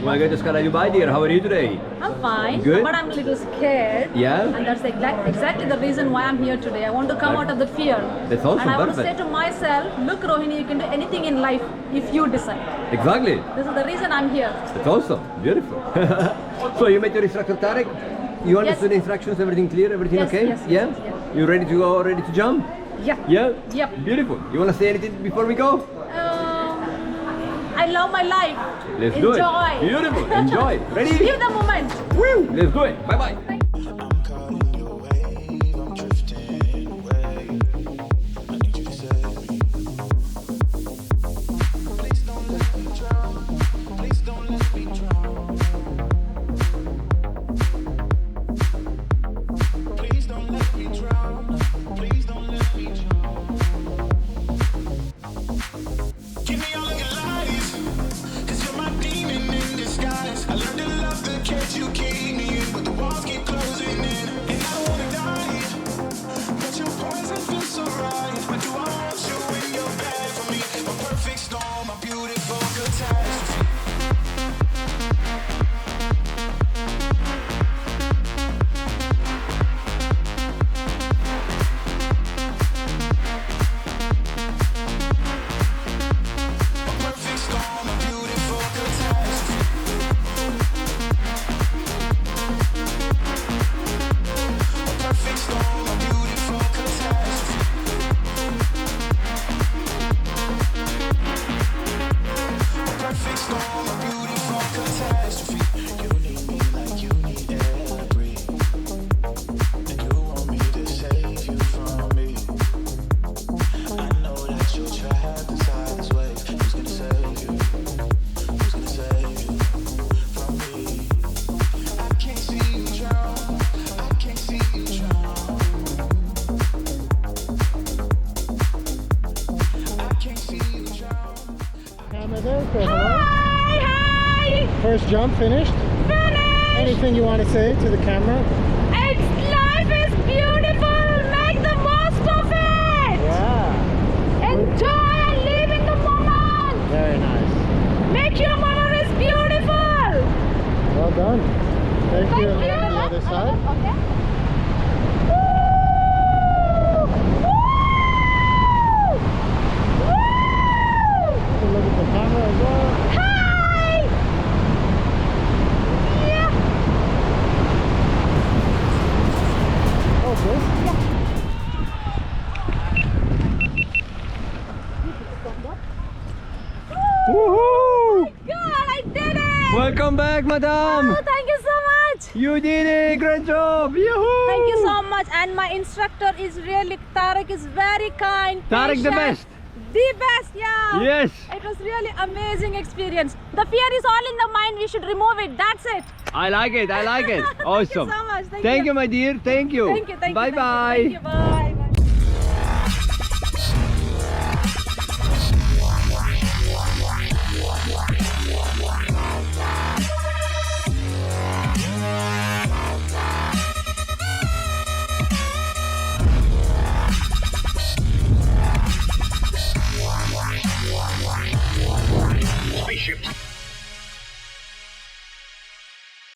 Welcome to Skydive, my dear. How are you today? I'm fine, Good. but I'm a little scared. Yeah? And that's exactly the reason why I'm here today. I want to come out of the fear. That's awesome, and I want to perfect. say to myself, look Rohini, you can do anything in life if you decide. Exactly. This is the reason I'm here. That's awesome. Beautiful. So you met your instructor Tarek? You understood the instructions? Everything clear? Everything Yes, okay? yes, Yeah? yes, yes. You ready to go? Ready to jump? Yeah. Yeah? Yep. Beautiful. You want to say anything before we go? I love my life. Let's Enjoy. do it. Beautiful. Enjoy. Ready? Live the moment. Woo! Let's do it. Bye-bye. I'm caught in your wave, I'm drifting away. I need you to save me. Please don't let me drown. Please don't let me drown. Please don't let me drown. Please don't let me drown. Give me all of your lies, 'cause you're my demon in disguise. I learned to love the cage you keep me in, but the walls keep closing in. And I don't wanna die, but your poison feels so right. But do I want you in your bed for me? A perfect storm, a beautiful catastrophe. A perfect storm, a beautiful catastrophe. A perfect storm, a beautiful catastrophe. A perfect storm, a beautiful catastrophe. You need me like you need air to breathe, and you want me to save you from me. I know that you're trapped inside this wave. Who's gonna save you? Who's gonna save you from me? I can't see you drown. I can't see you drown. I can't see you drown. Camera there, say hello. Hi! First jump finished. Finish! Anything you want to say to the camera? Life is beautiful. Make the most of it. Yeah. Enjoy and live in the moment. Very nice. Make your memories beautiful. Well done. Thank you. Thank you. On the other side. Okay. Take a look at the camera as well. Hi! Yeah. Okay. Woohoo! God, I did it! Welcome back, madam. Oh, thank you so much. You did it. Great job. Yoo-hoo! Thank you so much. And my instructor is really, Tarek is very kind. Tarek the patient. best. The best, yeah. Yes. It was really amazing experience. The fear is all in the mind. We should remove it. That's it. I like it. I like it. Awesome. Thank you so much. Thank you, my dear. Thank you. Thank you. Thank you. Bye-bye. Thank you. Bye.